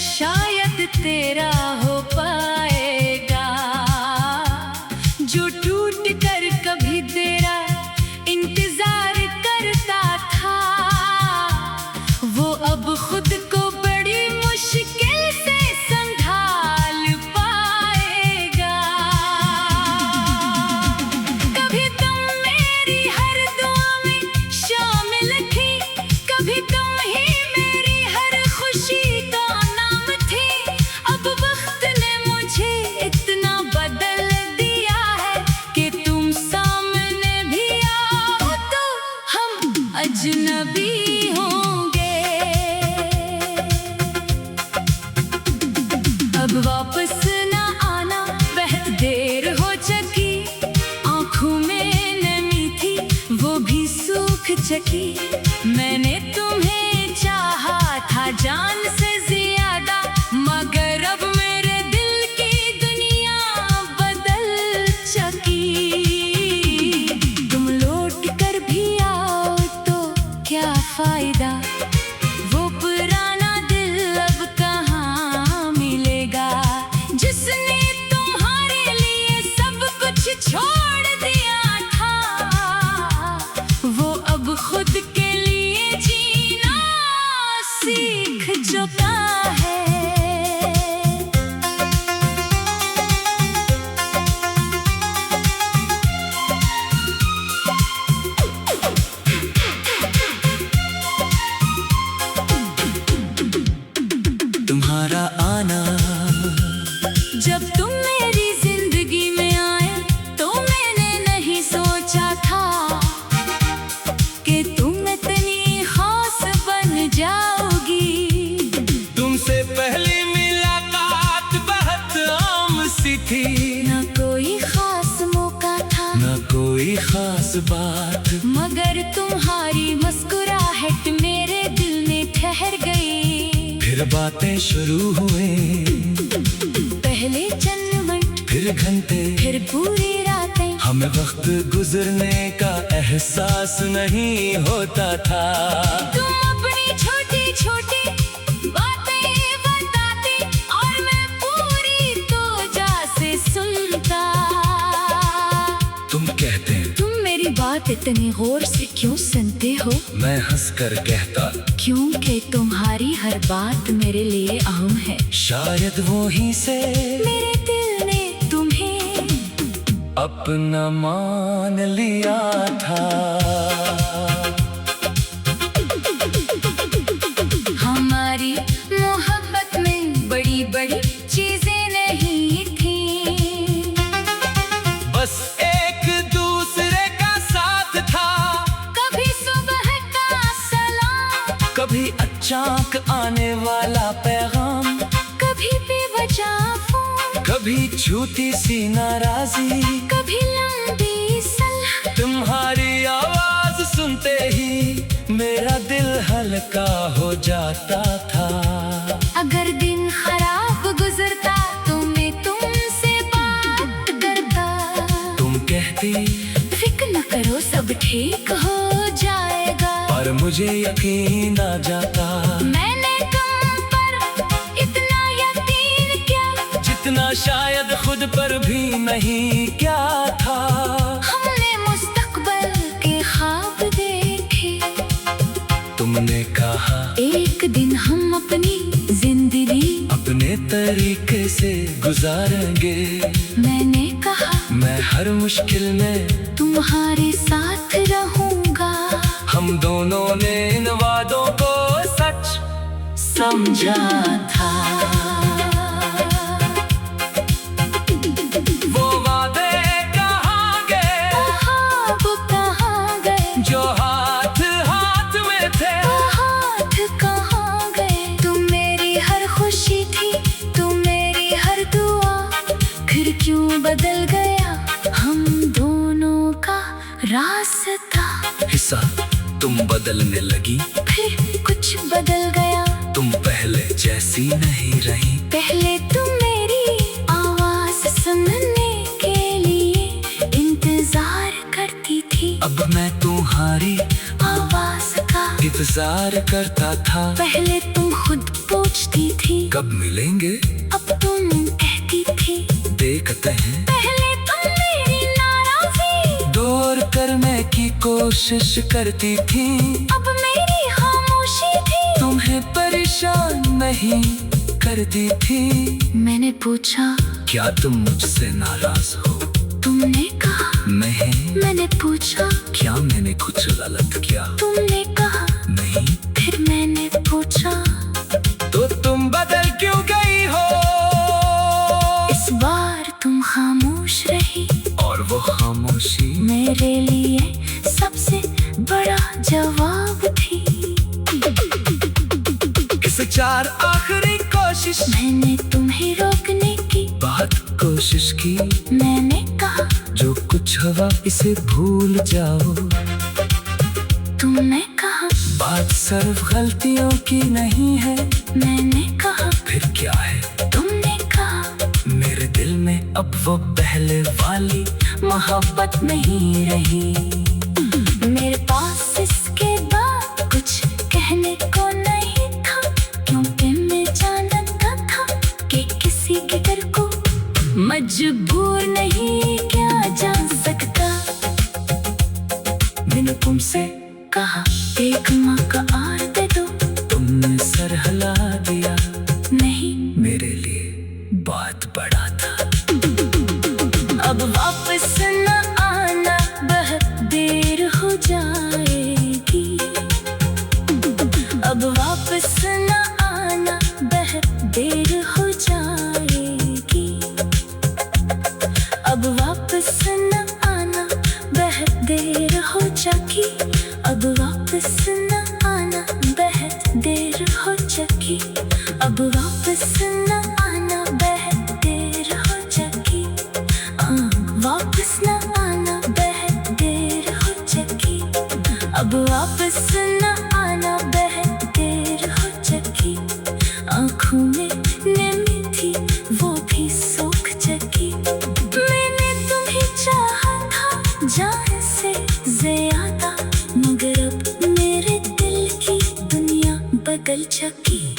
शायद तेरा हो पाएगा, जो टूट कर कभी तेरा इंतजार करता था, वो अब खुद को बड़ी मुश्किल से संभाल पाएगा। कभी तुम मेरी हर दुआ में शामिल थी, कभी तुम ही मेरी हर खुशी का नाम थी। अब वक्त ने मुझे इतना बदल दिया है कि तुम सामने भी आओ तो हम अजनबी होंगे। अब वापस ना आना, बहुत देर हो चुकी, आंखों में नमी थी वो भी सूख चुकी। मैंने तुम्हें चाहा था जान से ज्यादा, मगर अब मेरे दिल की दुनिया बदल चुकी। तुम लौट कर भी आओ तो क्या फायदा, वो पुराना दिल अब कहाँ मिलेगा, जिसने तुम्हारे लिए सब कुछ छोड़ दिया था। वो अब खुद के लिए जीना सीख चुका है। तुम्हारा आना, जब तुम मेरी जिंदगी में आए तो मैंने नहीं सोचा था कि तुम इतनी खास बन जाओगी। तुमसे पहली मुलाकात बहुत आम सी थी, न कोई खास मौका था, न कोई खास बात, मगर तुम्हारी मुस्कुराहट मेरे दिल में ठहर गई। फिर बातें शुरू हुए, पहले चंद मिनट, फिर घंटे, फिर पूरी रातें। हमें वक्त गुजरने का एहसास नहीं होता था। तुम अपनी छोटी छोटी बातें बताते और मैं पूरी तोजा से सुनता। तुम कहते तुम मेरी बात इतने गौर से क्यों सुनते हो, मैं हंसकर कहता, क्योंकि तुम्हारी हर बात मेरे लिए अहम है। शायद वो ही से मेरे दिल ने तुम्हें अपना मान लिया था। हमारी मोहब्बत में बड़ी बड़ी चीजें नहीं थी, बस एक दूसरे का साथ था। कभी सुबह का सलाम, कभी अचानक आने वाला पैगाम, कभी बेवजह फोन, कभी झूठी सी नाराजी, कभी लंबी सलाह। तुम्हारी आवाज सुनते ही मेरा दिल हल्का हो जाता था। अगर दिन खराब गुजरता तो मैं तुमसे बात करता। तुम कहती फिक्र न करो सब ठीक हो जाएगा, पर मुझे यकीन आ जाता। मैंने तुम पर इतना यकीन किया जितना शायद खुद पर भी नहीं क्या था। हमने मुस्तकबल के ख्वाब देखे, तुमने कहा एक दिन हम अपनी जिंदगी अपने तरीके से गुजारेंगे। मैंने कहा मैं हर मुश्किल में तुम्हारे साथ रहूंगा। हम दोनों ने इन वादों को सच समझा था। वो वादे कहाँ गए, ख्वाब कहाँ गए, जो हाथ हाथ में थे। हाथ कहाँ गए। तुम मेरी हर खुशी थी, तुम मेरी हर दुआ, फिर क्यों बदल गया हम दोनों का रास्ता। हिस्सा तुम बदलने लगी, फिर कुछ बदल गया, तुम पहले जैसी नहीं रही। पहले तुम मेरी आवाज सुनने के लिए इंतजार करती थी, अब मैं तुम्हारी आवाज का इंतजार करता था। पहले तुम खुद पूछती थी। कब मिलेंगे अब तुम कहती थी, देखते हैं। पहले तुम मेरी नाराज़ी दूर करने की कोशिश करती थी, अब मेरी खामोशी थी। तुम्हें परेशान नहीं करती थी। मैंने पूछा, क्या तुम मुझसे नाराज हो? तुमने कहा नहीं। मैंने पूछा, क्या मैंने कुछ गलत किया? तुमने कहा नहीं। फिर मैंने पूछा, तो तुम बदल क्यों गई हो? इस बार तुम खामोश रही, और वो खामोशी मेरे लिए सबसे बड़ा जवाब थी। इस चार आखिरी कोशिश मैंने तुम्हें रोकने की बहुत कोशिश की। मैंने कहा, जो कुछ हुआ इसे भूल जाओ। तुमने कहा, बात सिर्फ गलतियों की नहीं है। मैंने कहा, फिर क्या है? तुमने कहा, मेरे दिल में अब वो पहले वाली मोहब्बत नहीं रही। मेरे पास इसके बाद कुछ कहने को नहीं था, क्योंकि मैं जानता था कि किसी के डर को मजबूर नहीं किया जा सकता। मैंने तुमसे कहा, एक मौका और दे दो। तुमने सर हिला दिया। नहीं, मेरे लिए बहुत बड़ा था। अब वापस न आना, बहुत देर हो जाएगी। अब वापस न आना, बहुत देर हो जाएगी। अब वापस न आना, बहुत देर हो जाएगी। अब वापस न आना, बहुत देर हो जाएगी। अब वापस न आना, बहुत देर हो जाएगी। वापस न आना, बहुत देर हो जाएगी। अब वापस न आना, बहुत देर हो जाएगी। आँखों में नमी थी, वो भी सूख जाएगी। मैंने तुम्हें चाहा था जान से ज्यादा, मगर अब मेरे दिल की दुनिया बदल जाएगी।